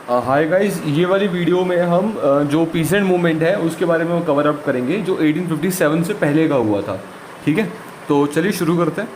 Hi guys, ये वाली video में हम जो पीसेंट मूवमेंट है उसके बारे में कवर अप करेंगे जो 1857 से पहले का हुआ था। ठीक है, तो चलिए शुरू करते हैं।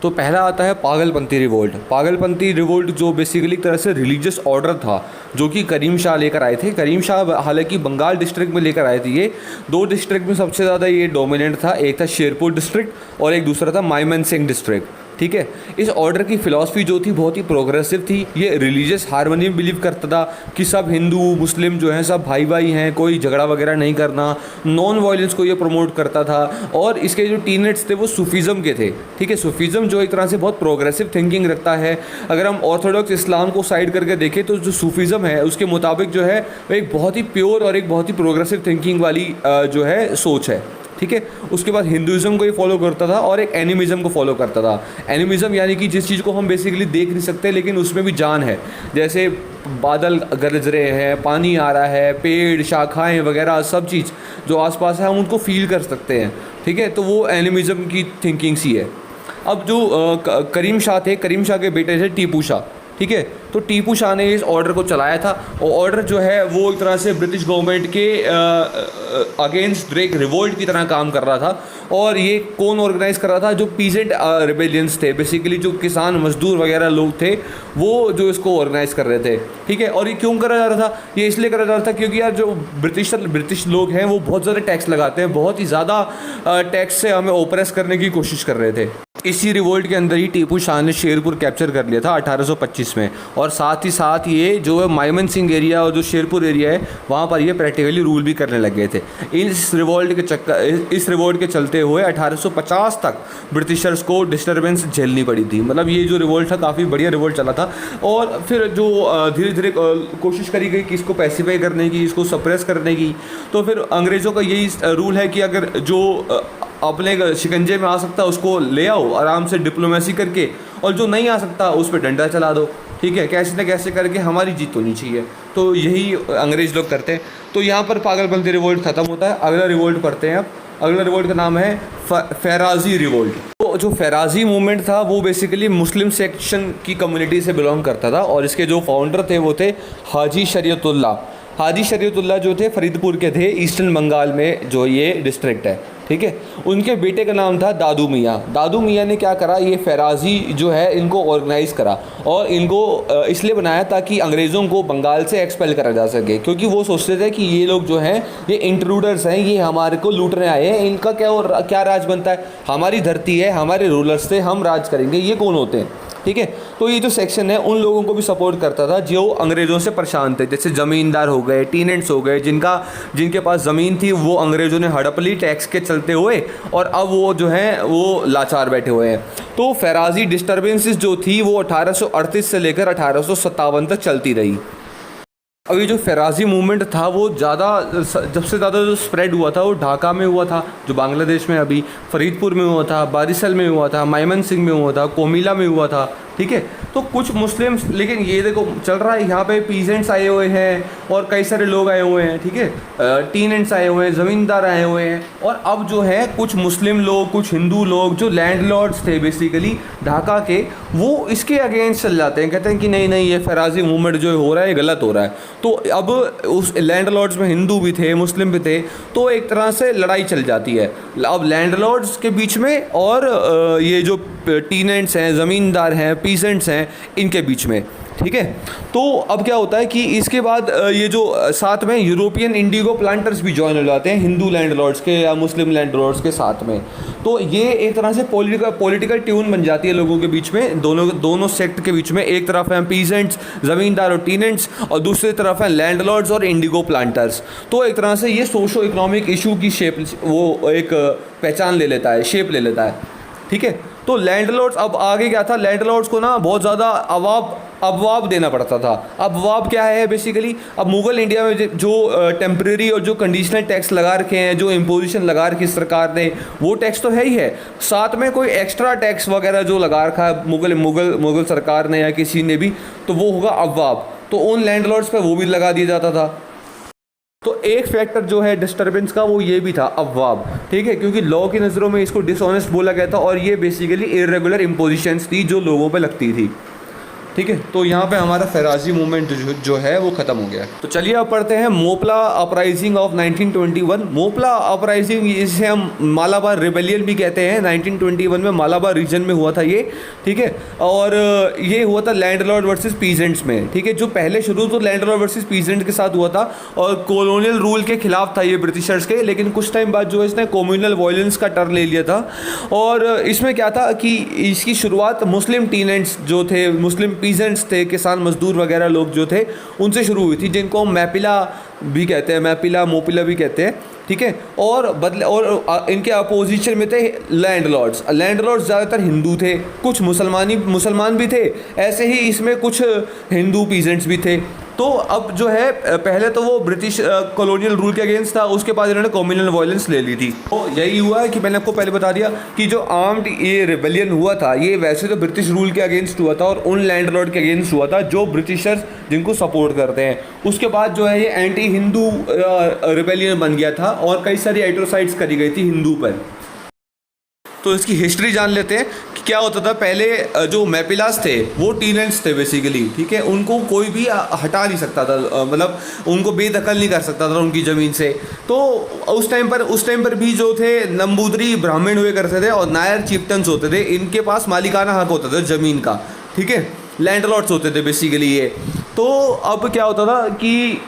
तो पहला आता है पागलपंथी रिवोल्ट। पागलपंथी रिवोल्ट जो बेसिकली एक तरह से रिलीजियस ऑर्डर था जो कि करीम शाह लेकर आए थे। करीम शाह हालांकि बंगाल डिस्ट्रिक्ट में लेकर आए थे। ये दो डिस्ट्रिक्ट में सबसे ज़्यादा ये डोमिनेंट था, एक था शेरपुर डिस्ट्रिक्ट और एक दूसरा था माइमन सिंह डिस्ट्रिक्ट। ठीक है, इस ऑर्डर की फ़िलासफ़ी जो थी बहुत ही प्रोग्रेसिव थी। ये रिलीजियस हार्मनी में बिलीव करता था कि सब हिंदू मुस्लिम जो हैं सब भाई भाई हैं, कोई झगड़ा वगैरह नहीं करना, नॉन वायलेंस को ये प्रमोट करता था। और इसके जो टीनेट्स थे वो सूफीज़म के थे। ठीक है, सूफीज़म जो एक तरह से बहुत प्रोग्रेसिव थिंकिंग रखता है। अगर हम ऑर्थोडॉक्स इस्लाम को साइड करके देखें तो जो सूफीज़म है उसके मुताबिक जो है वो एक बहुत ही प्योर और एक बहुत ही प्रोग्रेसिव थिंकिंग वाली जो है सोच है। ठीक है, उसके बाद हिंदुज़म को ये फॉलो करता था और एक एनिमिज़म को फॉलो करता था। एनिमिज़म यानी कि जिस चीज़ को हम बेसिकली देख नहीं सकते लेकिन उसमें भी जान है, जैसे बादल गरज रहे हैं, पानी आ रहा है, पेड़ शाखाएं वगैरह सब चीज़ जो आसपास है हम उनको फील कर सकते हैं। ठीक है, तो वो एनिमिज़म की थिंकिंग सी है। अब जो करीम शाह थे, करीम शाह के बेटे थे टीपू शाह। ठीक है, तो टीपू शाह ने इस ऑर्डर को चलाया था और ऑर्डर जो है वो एक तरह से ब्रिटिश गवर्नमेंट के अगेंस्ट एक रिवोल्ट की तरह काम कर रहा था। और ये कौन ऑर्गेनाइज कर रहा था? जो पीजेंट रिबेलियंस थे, बेसिकली जो किसान मजदूर वगैरह लोग थे वो जो इसको ऑर्गेनाइज कर रहे थे। ठीक है, और ये क्यों करा जा रहा था? ये इसलिए करा जा रहा था क्योंकि यार जो ब्रिटिश लोग हैं वो बहुत ज़्यादा टैक्स लगाते हैं, बहुत ही ज़्यादा टैक्स से हमें ओप्रेस करने की कोशिश कर रहे थे। इसी रिवोल्ट के अंदर ही टीपू शाह ने शेरपुर कैप्चर कर लिया था 1825 में। और साथ ही साथ ये जो है माइमन सिंह एरिया और जो शेरपुर एरिया है वहाँ पर ये प्रैक्टिकली रूल भी करने लग गए थे। इस रिवोल्ट के चलते हुए 1850 तक ब्रिटिशर्स को डिस्टर्बेंस झेलनी पड़ी थी। मतलब ये जो रिवोल्ट था काफ़ी बढ़िया रिवोल्ट चला था। और फिर जो धीरे धीरे कोशिश करी गई कि इसको पैसिफाई करने की, इसको सप्रेस करने की। तो फिर अंग्रेज़ों का यही रूल है कि अगर जो अपने शिकंजे में आ सकता है उसको ले आओ आराम से डिप्लोमेसी करके, और जो नहीं आ सकता उस पर डंडा चला दो। ठीक है, कैसे न कैसे करके हमारी जीत होनी चाहिए। तो यही अंग्रेज़ लोग करते हैं। तो यहाँ पर पागलपंथी रिवोल्ट ख़त्म होता है। अगला रिवोल्ट पढ़ते हैं अब। अगला रिवोल्ट का नाम है फैराजी रिवोल्ट। तो जो फैराजी मूवमेंट था वो बेसिकली मुस्लिम सेक्शन की कम्युनिटी से बिलोंग करता था और इसके जो फाउंडर थे वो थे हाजी शरीयतुल्लाह। हाजी शरीयतुल्लाह जो थे फरीदपुर के थे, ईस्टर्न बंगाल में जो ये डिस्ट्रिक्ट है। ठीक है, उनके बेटे का नाम था दादू मियाँ। दादू मियाँ ने क्या करा, ये फैराजी जो है इनको ऑर्गेनाइज़ करा और इनको इसलिए बनाया ताकि अंग्रेज़ों को बंगाल से एक्सपेल करा जा सके, क्योंकि वो सोचते थे कि ये लोग जो हैं ये इंट्रूडर्स हैं, ये हमारे को लूटने आए हैं, इनका क्या राज बनता है? हमारी धरती है, हमारे रूलर्स थे, हम राज करेंगे, ये कौन होते हैं? ठीक है, तो ये जो सेक्शन है उन लोगों को भी सपोर्ट करता था जो अंग्रेज़ों से परेशान थे, जैसे ज़मींदार हो गए, टीनेंट्स हो गए, जिनके पास ज़मीन थी वो अंग्रेज़ों ने हड़प ली टैक्स के चलते हुए और अब वो जो हैं वो लाचार बैठे हुए हैं। तो फैराजी डिस्टर्बेंसेस जो थी वो 1838 से लेकर 1857 तक चलती रही। अब ये जो फैराजी मूवमेंट था वो जब से ज़्यादा जो स्प्रेड हुआ था वो ढाका में हुआ था, जो बांग्लादेश में, अभी फरीदपुर में हुआ था, बारिसल में हुआ था, माइमन सिंह में हुआ था, कोमिला में हुआ था। ठीक है, तो कुछ मुस्लिम्स, लेकिन ये देखो चल रहा है यहाँ पे पीजेंट्स आए हुए हैं और कई सारे लोग आए हुए हैं। ठीक है, टीनेंट्स आए हुए हैं, ज़मींदार आए हुए हैं, और अब जो है कुछ मुस्लिम लोग, कुछ हिंदू लोग जो लैंडलॉर्ड्स थे बेसिकली ढाका के, वो इसके अगेंस्ट चल जाते हैं, कहते हैं कि नहीं नहीं ये फैराजी मूवमेंट जो हो रहा है ये गलत हो रहा है। तो अब उस लैंडलॉर्ड्स में हिंदू भी थे, मुस्लिम भी थे, तो एक तरह से लड़ाई चल जाती है अब लैंडलॉर्ड्स के बीच में और ये जो टीनेंट्स हैं, ज़मींदार हैं, पीसेंट्स हैं, इनके बीच में। ठीक है, तो अब क्या होता है कि इसके बाद ये जो साथ में यूरोपियन इंडिगो प्लांटर्स भी ज्वाइन हो जाते हैं हिंदू लैंडलॉर्ड्स के या मुस्लिम लैंडलॉर्ड्स के साथ में। तो ये एक तरह से पॉलिटिकल ट्यून बन जाती है लोगों के बीच में, दोनों सेक्ट के बीच में। एक तरफ हैं पीजेंट्स, ज़मींदार और टीनेंट्स, और दूसरी तरफ हैं लैंडलॉर्ड्स और इंडिगो प्लांटर्स। तो एक तरह से ये सोशो इकोनॉमिक इशू की शेप वो एक पहचान ले लेता है, शेप ले लेता है। ठीक है, तो लैंडलॉर्ड्स, अब आगे क्या था, लैंडलॉर्ड्स को ना बहुत ज़्यादा अबवाब देना पड़ता था। अबवाब क्या है बेसिकली? अब मुग़ल इंडिया में जो टेम्प्रेरी और जो कंडीशनल टैक्स लगा रखे हैं, जो इम्पोजिशन लगा रखी सरकार ने, वो टैक्स तो है ही है, साथ में कोई एक्स्ट्रा टैक्स वगैरह जो लगा रखा है मुग़ल सरकार ने या किसी ने भी, तो वो होगा अबवाब। तो उन लैंडलॉर्ड्स पर वो भी लगा दिया जाता था। तो एक फैक्टर जो है डिस्टर्बेंस का वो ये भी था, अफवाब। ठीक है, क्योंकि लॉ की नज़रों में इसको डिसऑनेस्ट बोला गया था और ये बेसिकली इरेगुलर इम्पोजिशंस थी जो लोगों पे लगती थी। ठीक है। तो यहाँ पे हमारा फैराजी मूवमेंट जो है वो ख़त्म हो गया। तो चलिए अब पढ़ते हैं Moplah uprising of 1921। Moplah uprising इसे हम मालाबार रिबेलियन भी कहते हैं। 1921 में मालाबार रीजन में हुआ था ये, ठीक है। और ये हुआ था लैंडलॉर्ड वर्सेस पीजेंट्स में, ठीक है। जो पहले शुरू तो लैंडलॉर्ड वर्सेस पीजेंट के साथ हुआ था और कॉलोनियल रूल के खिलाफ था ये ब्रिटिशर्स के, लेकिन कुछ टाइम बाद जो है इसने कम्युनल वायलेंस का टर्न ले लिया था। और इसमें क्या था कि इसकी शुरुआत मुस्लिम टीनेंट्स जो थे, मुस्लिम पीजेंट्स थे, किसान मजदूर वगैरह लोग जो थे उनसे शुरू हुई थी, जिनको हम मैपिला भी कहते हैं, मैपिला मोपिला भी कहते हैं, ठीक है। और इनके अपोजिशन में थे लैंडलॉर्ड्स। लैंडलॉर्ड्स ज़्यादातर हिंदू थे, कुछ मुसलमान भी थे, ऐसे ही इसमें कुछ हिंदू पीजेंट्स भी थे। तो अब जो है पहले तो वो ब्रिटिश कॉलोनियल रूल के अगेंस्ट था, उसके बाद इन्होंने कम्युनल वायलेंस ले ली थी। तो यही हुआ है कि मैंने आपको पहले बता दिया कि जो आर्म्ड ये रिबेलियन हुआ था ये वैसे तो ब्रिटिश रूल के अगेंस्ट हुआ था और उन लैंडलॉर्ड के अगेंस्ट हुआ था जो ब्रिटिशर्स जिनको सपोर्ट करते हैं। उसके बाद जो है ये एंटी हिंदू रिबेलियन बन गया था और कई सारी एट्रोसाइड्स करी गई थी हिंदू पर। तो इसकी हिस्ट्री जान लेते हैं कि क्या होता था। पहले जो मैपिलास थे वो टीनेंट्स थे बेसिकली, ठीक है। उनको कोई भी हटा नहीं सकता था, मतलब उनको बेदखल नहीं कर सकता था उनकी ज़मीन से। तो उस टाइम पर भी जो थे नंबूदरी ब्राह्मण हुए करते थे और नायर चीफ्टन्स होते थे, इनके पास मालिकाना हक होता था ज़मीन का, ठीक है। लैंडलॉर्ड्स होते थे बेसिकली ये। तो अब क्या होता था कि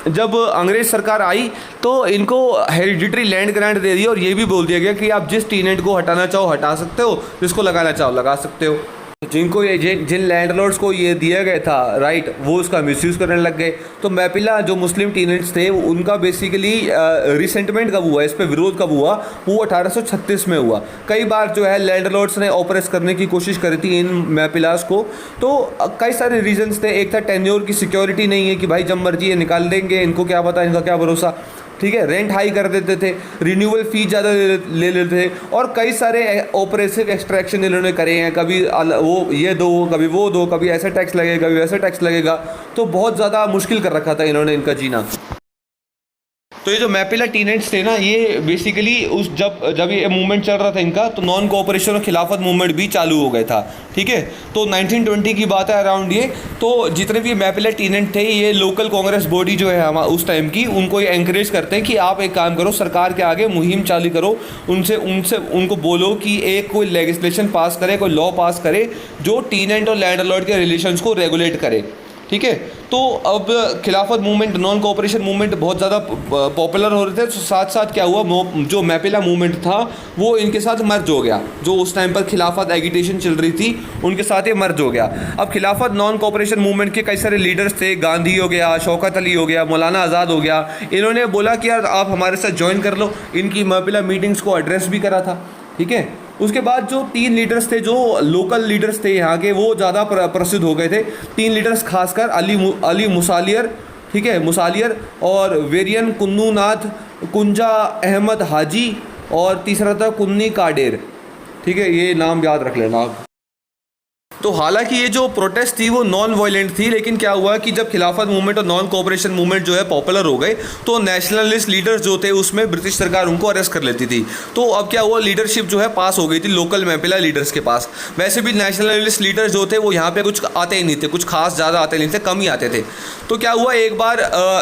जब अंग्रेज़ सरकार आई तो इनको हेरिडिटरी लैंड ग्रांट दे दी और ये भी बोल दिया गया कि आप जिस टीनेंट को हटाना चाहो हटा सकते हो, जिसको लगाना चाहो लगा सकते हो। जिनको ये जिन लैंडलॉर्ड्स को ये दिया गया था राइट, वो उसका मिसयूज़ करने लग गए। तो मैपिला जो मुस्लिम टीनेंट्स थे उनका बेसिकली रिसेंटमेंट कब हुआ, इस पर विरोध कब हुआ, वो 1836 में हुआ। कई बार जो है लैंडलॉर्ड्स ने ऑपरेस करने की कोशिश करी थी इन मैपिलास को। तो कई सारे रीजंस थे। एक था टेन्योर की सिक्योरिटी नहीं है कि भाई जब मर्जी ये निकाल देंगे, इनको क्या पता, इनका क्या भरोसा, ठीक है। रेंट हाई कर देते थे, रिन्यूअल फी ज़्यादा ले लेते थे और कई सारे ऑपरेसिव एक्सट्रैक्शन इन्होंने करे हैं। कभी वो ये दो, कभी वो दो, कभी ऐसा टैक्स लगेगा, कभी वैसा टैक्स लगेगा। तो बहुत ज़्यादा मुश्किल कर रखा था इन्होंने इनका जीना। तो ये जो मैपिला टीनेंट्स थे ना, ये बेसिकली उस जब ये मूवमेंट चल रहा था इनका, तो नॉन कोऑपरेशन और खिलाफत मूवमेंट भी चालू हो गया था, ठीक है। तो 1920 की बात है अराउंड ये। तो जितने भी मैपिला टीनेंट थे ये लोकल कांग्रेस बॉडी जो है हमारा उस टाइम की, उनको ये एंकरेज करते हैं कि आप एक काम करो, सरकार के आगे मुहिम चालू करो, उनको बोलो कि एक कोई लेजिस्लेशन पास करे, कोई लॉ पास करे जो टीनेंट और लैंडलॉर्ड के रिलेशंस को रेगुलेट करे, ठीक है। तो अब खिलाफत मूवमेंट, नॉन कोऑपरेशन मूवमेंट बहुत ज़्यादा पॉपुलर हो रहे थे। तो साथ साथ क्या हुआ, जो मैपिला मूवमेंट था वो इनके साथ मर्ज हो गया। जो उस टाइम पर खिलाफत एगिटेशन चल रही थी उनके साथ ये मर्ज हो गया। अब खिलाफत नॉन कोऑपरेशन मूवमेंट के कई सारे लीडर्स थे, गांधी हो गया, शौकत अली हो गया, मौलाना आज़ाद हो गया। इन्होंने बोला कि यार आप हमारे साथ ज्वाइन कर लो। इनकी मैपिला मीटिंग्स को एड्रेस भी करा था, ठीक है। उसके बाद जो 3 लीडर्स थे, जो लोकल लीडर्स थे यहाँ के, वो ज़्यादा प्रसिद्ध हो गए थे। 3 लीडर्स खासकर अली मुसालियर, ठीक है, मुसालियर, और वेरियन कुन्नूनाथ, कुंजा अहमद हाजी, और तीसरा था कुन्नी काडेर, ठीक है। ये नाम याद रख लेना आप। तो हालांकि ये जो प्रोटेस्ट थी वो नॉन वायलेंट थी, लेकिन क्या हुआ कि जब खिलाफत मूवमेंट और नॉन कोऑपरेशन मूवमेंट जो है पॉपुलर हो गए तो नेशनलिस्ट लीडर्स जो थे उसमें ब्रिटिश सरकार उनको अरेस्ट कर लेती थी। तो अब क्या हुआ, लीडरशिप जो है पास हो गई थी लोकल मैपिला लीडर्स के पास। वैसे भी नेशनलिस्ट लीडर्स जो थे वो यहाँ पे कुछ आते ही नहीं थे, कुछ खास ज़्यादा आते नहीं थे, कम ही आते थे। तो क्या हुआ, एक बार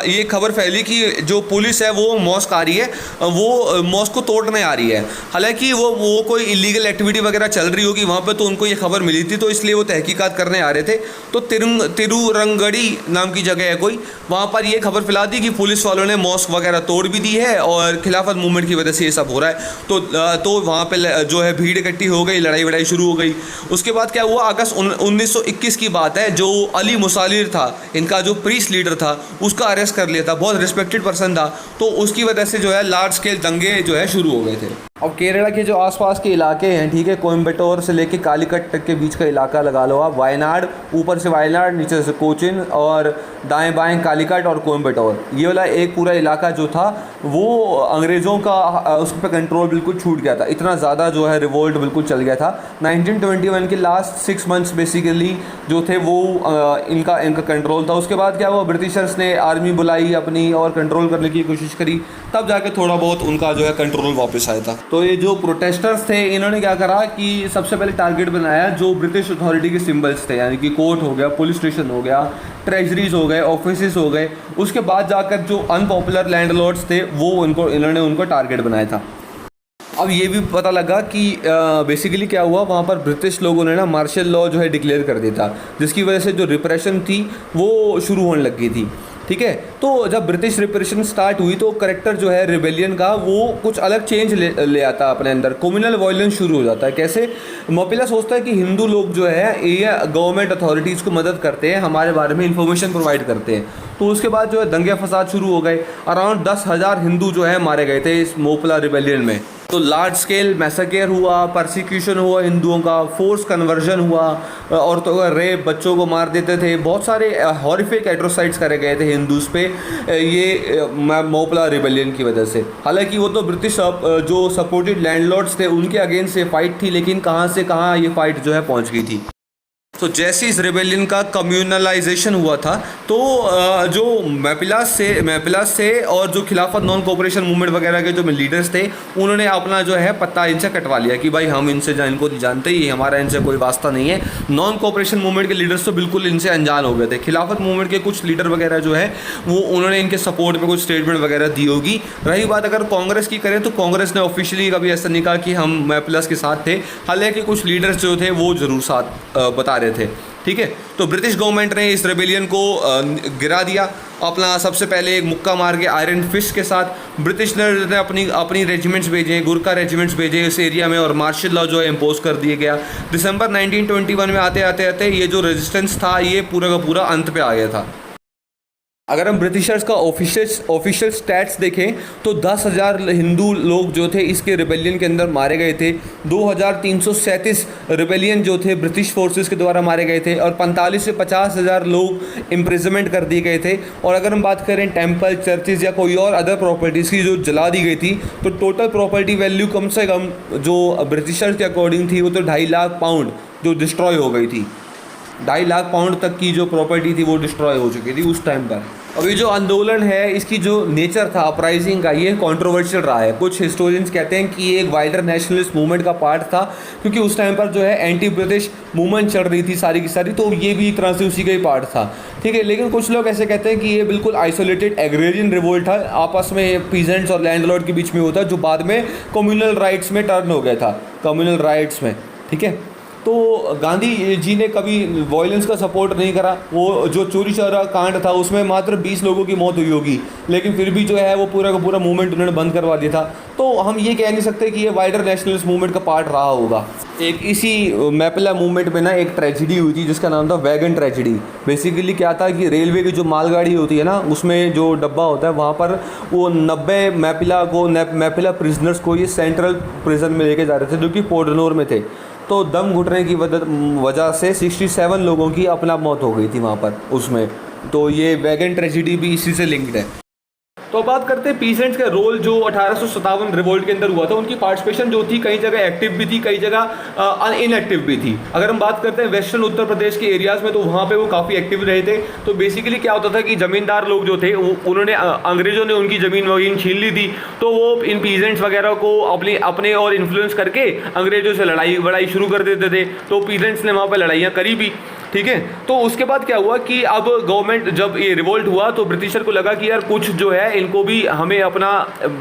ये खबर फैली कि जो पुलिस है वो मॉस्क आ रही है, वो मॉस्क को तोड़ने आ रही है। हालांकि वो कोई इलीगल एक्टिविटी वगैरह चल रही होगी वहाँ पर, तो उनको ये खबर मिली थी, तो इसलिए वो तहकीकात करने आ रहे थे। तो तिरुरंगड़ी नाम की जगह है कोई, वहाँ पर ये खबर फैला दी कि पुलिस वालों ने मॉस्क वगैरह तोड़ भी दी है और खिलाफत मूवमेंट की वजह से ये सब हो रहा है। तो वहाँ पे जो है भीड़ इकट्ठी हो गई, लड़ाई वड़ाई शुरू हो गई। उसके बाद क्या हुआ, अगस्त 1921 की बात है, जो अली मुसालिर था, इनका जो प्रीस्ट लीडर था, उसका अरेस्ट कर लिया था। बहुत रिस्पेक्टेड पर्सन था, तो उसकी वजह से जो है लार्ज स्केल दंगे जो है शुरू हो गए थे। अब केरला के जो आसपास के इलाके हैं, ठीक है, कोयम्बटूर से लेके कालीकट तक के बीच का इलाका लगा लो आप, वायनाड, ऊपर से वायनाड, नीचे से कोचिन, और दाएं बाएं कालीकट और कोयम्बटूर, ये वाला एक पूरा इलाका जो था वो अंग्रेज़ों का उस पर कंट्रोल बिल्कुल छूट गया था। इतना ज़्यादा जो है रिवोल्ट बिल्कुल चल गया था। 1921 के लास्ट 6 मंथ्स बेसिकली जो थे वो इनका कंट्रोल था। उसके बाद क्या हुआ, ब्रिटिशर्स ने आर्मी बुलाई अपनी और कंट्रोल करने की कोशिश करी, तब जाके थोड़ा बहुत उनका जो है कंट्रोल वापस आया था। तो ये जो प्रोटेस्टर्स थे इन्होंने क्या करा कि सबसे पहले टारगेट बनाया जो ब्रिटिश अथॉरिटी के सिंबल्स थे, यानी कि कोर्ट हो गया, पुलिस स्टेशन हो गया, ट्रेजरीज हो गए, ऑफिसेस हो गए। उसके बाद जाकर जो अनपॉपुलर लैंडलॉर्ड्स थे वो इन्होंने उनको टारगेट बनाया था। अब ये भी पता लगा कि बेसिकली क्या हुआ, वहाँ पर ब्रिटिश लोगों ने ना मार्शल लॉ जो है डिक्लेयर कर दिया था, जिसकी वजह से जो रिप्रेशन थी वो शुरू होने लग गई थी। ठीक है, तो जब ब्रिटिश रिप्रेशन स्टार्ट हुई तो करेक्टर जो है रिबेलियन का वो कुछ अलग चेंज ले आता अपने अंदर। कम्युनल वायलेंस शुरू हो जाता है। कैसे? मोपिला सोचता है कि हिंदू लोग जो है ये गवर्नमेंट अथॉरिटीज़ को मदद करते हैं, हमारे बारे में इंफॉर्मेशन प्रोवाइड करते हैं। तो उसके बाद जो है दंगे फसाद शुरू हो गए। अराउंड 10,000 हिंदू जो है मारे गए थे इस मोपिला रिबेलियन में। तो लार्ज स्केल मैसेकेयर हुआ, परसिक्यूशन हुआ हिंदुओं का, फोर्स कन्वर्जन हुआ, औरतों का रेप, बच्चों को मार देते थे, बहुत सारे हॉरिफिक एट्रोसाइड्स करे गए थे हिंदूज़ पे ये मोपिला रिबेलियन की वजह से। हालांकि वो तो ब्रिटिश जो सपोर्टेड लैंडलॉर्ड्स थे उनके अगेंस्ट से फाइट थी, लेकिन कहाँ से कहाँ ये फाइट जो है पहुँच गई थी। तो जैसे इस रिबेलियन का कम्युनलाइजेशन हुआ था तो जो मैपिलास से और जो खिलाफत नॉन कोऑपरेशन मूवमेंट वगैरह के जो लीडर्स थे उन्होंने अपना जो है पत्ता इनसे कटवा लिया कि भाई हम इनसे इनको जानते ही, हमारा इनसे कोई वास्ता नहीं है। नॉन कोऑपरेशन मूवमेंट के लीडर्स तो बिल्कुल इनसे अनजान हो गए थे। खिलाफत मूवमेंट के कुछ लीडर वगैरह जो है वो उन्होंने इनके सपोर्ट में कुछ स्टेटमेंट वगैरह दी होगी। रही बात अगर कांग्रेस की करें तो कांग्रेस ने ऑफिशियली कभी ऐसा नहीं कहा कि हम मैपिलास के साथ थे, हालांकि कुछ लीडर्स जो थे वो ज़रूर साथ बता रहे थे। ठीक है, तो ब्रिटिश गवर्नमेंट ने इस रेबेलियन को गिरा दिया। अपना सबसे पहले एक मुक्का मार के आयरन फिस्ट के साथ ब्रिटिश ने अपनी रेजिमेंट्स भेजे, गुरखा रेजिमेंट्स भेजे इस एरिया में, और मार्शल लॉ जो है इम्पोज कर दिया गया। दिसंबर 1921 में आते आते ये जो रेजिस्टेंस था ये पूरा का पूरा अंत पे आ गया था। अगर हम ब्रिटिशर्स का ऑफिशियल स्टैट्स देखें तो 10,000 हिंदू लोग जो थे इसके रिबेलियन के अंदर मारे गए थे। 2,337 रिबेलियन जो थे ब्रिटिश फोर्सेस के द्वारा मारे गए थे, और 45 से 50,000 लोग इम्प्रिजमेंट कर दिए गए थे। और अगर हम बात करें टेम्पल, चर्चेज़ या कोई और अदर प्रॉपर्टीज़ की जो जला दी गई थी, तो टोटल प्रॉपर्टी वैल्यू कम से कम जो ब्रिटिशर्स के अकॉर्डिंग थी वो तो 2.5 लाख पाउंड जो डिस्ट्रॉय हो गई थी। 2.5 लाख पाउंड तक की जो प्रॉपर्टी थी वो डिस्ट्रॉय हो चुकी थी उस टाइम पर। अभी जो आंदोलन है इसकी जो नेचर था अपराइजिंग का, ये कंट्रोवर्शियल रहा है। कुछ हिस्टोरियंस कहते हैं कि ये एक वाइडर नेशनलिस्ट मूवमेंट का पार्ट था, क्योंकि उस टाइम पर जो है एंटी ब्रिटिश मूवमेंट चल रही थी सारी की सारी, तो ये भी एक तरह से उसी का ही पार्ट था। ठीक है, लेकिन कुछ लोग ऐसे कहते हैं कि ये बिल्कुल आइसोलेटेड एग्रेरियन रिवोल्ट था, आपस में पीजेंट्स और लैंडलॉर्ड के बीच में होता, जो बाद में कम्युनल राइट्स में टर्न हो गया था, कम्युनल राइट्स में। ठीक है, तो गांधी जी ने कभी वायलेंस का सपोर्ट नहीं करा। वो जो चोरी चोरा कांड था उसमें मात्र 20 लोगों की मौत हुई होगी, लेकिन फिर भी जो है वो पूरा का पूरा मूवमेंट उन्होंने बंद करवा दिया था। तो हम ये कह नहीं सकते कि ये वाइडर नेशनलिस्ट मूवमेंट का पार्ट रहा होगा। एक इसी मैपिला मूवमेंट में ना एक ट्रेजिडी हुई थी जिसका नाम था वैगन ट्रेजिडी। बेसिकली क्या था कि रेलवे की जो मालगाड़ी होती है ना, उसमें जो डब्बा होता है वहाँ पर वो 90 मैपिला प्रिजनर्स को ये सेंट्रल प्रिजन में लेके जा रहे थे जो कि पोर्टनोर में थे। तो दम घुटने की वजह से 67 लोगों की अपना मौत हो गई थी वहाँ पर उसमें। तो ये वैगन ट्रेजिडी भी इसी से लिंक्ड है। तो बात करते हैं पीसेंट्स का रोल जो 1857 रिवोल्ट के अंदर हुआ था। उनकी पार्टिसिपेशन जो थी कई जगह एक्टिव भी थी, कई जगह इनएक्टिव भी थी। अगर हम बात करते हैं वेस्टर्न उत्तर प्रदेश के एरियाज़ में तो वहाँ पे वो काफ़ी एक्टिव रहे थे। तो बेसिकली क्या होता था कि ज़मींदार लोग जो थे उन्होंने अंग्रेज़ों ने उनकी ज़मीन वगैरह छीन ली थी, तो वो इन पीजेंट्स वगैरह को अपने और इन्फ्लुएंस करके अंग्रेज़ों से लड़ाई शुरू कर देते थे। तो पीजेंट्स ने वहाँ पर लड़ाइयाँ करी भी। ठीक है, तो उसके बाद क्या हुआ कि अब गवर्नमेंट जब ये रिवोल्ट हुआ तो ब्रिटिशर को लगा कि यार कुछ जो है इनको भी हमें अपना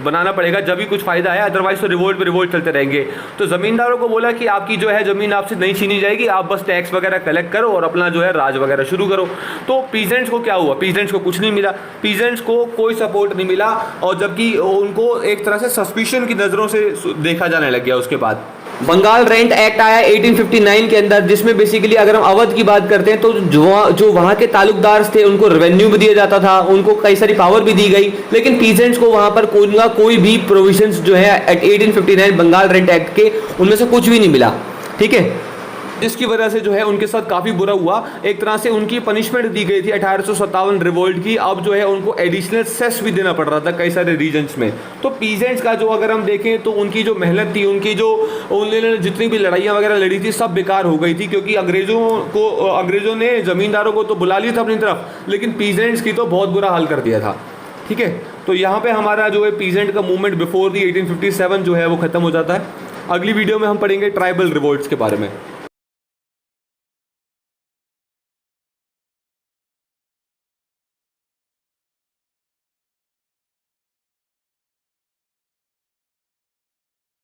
बनाना पड़ेगा, जब भी कुछ फ़ायदा है, अदरवाइज तो रिवोल्ट पे रिवोल्ट चलते रहेंगे। तो ज़मींदारों को बोला कि आपकी जो है ज़मीन आपसे नहीं छीनी जाएगी, आप बस टैक्स वगैरह कलेक्ट करो और अपना जो है राज वगैरह शुरू करो। तो पीजेंट्स को क्या हुआ, पीजेंट्स को कुछ नहीं मिला, पीजेंट्स को कोई सपोर्ट नहीं मिला, और जबकि उनको एक तरह से सस्पिशन की नज़रों से देखा जाने लग गया। उसके बाद बंगाल रेंट एक्ट आया 1859 के अंदर, जिसमें बेसिकली अगर हम अवध की बात करते हैं तो जो वहाँ के तालुकदार थे उनको रेवेन्यू भी दिया जाता था, उनको कई सारी पावर भी दी गई, लेकिन पीजेंट्स को वहाँ पर कोई भी प्रोविजंस जो है 1859 बंगाल रेंट एक्ट के उनमें से कुछ भी नहीं मिला। ठीक है, जिसकी वजह से जो है उनके साथ काफ़ी बुरा हुआ। एक तरह से उनकी पनिशमेंट दी गई थी 1857 रिवोल्ट की। अब जो है उनको एडिशनल सेस भी देना पड़ रहा था कई सारे रीजन्स में। तो पीजेंट्स का जो अगर हम देखें तो उनकी जो मेहनत थी, उन्होंने जितनी भी लड़ाइयाँ वगैरह लड़ी थी सब बेकार हो गई थी, क्योंकि अंग्रेज़ों ने ज़मींदारों को तो बुला लिया था अपनी तरफ, लेकिन पीजेंट्स की तो बहुत बुरा हाल कर दिया था। ठीक है, तो यहाँ पे हमारा जो है पीजेंट का मूवमेंट बिफोर दी 1857 जो है वो खत्म हो जाता है। अगली वीडियो में हम पढ़ेंगे ट्राइबल रिवोल्ट्स के बारे में।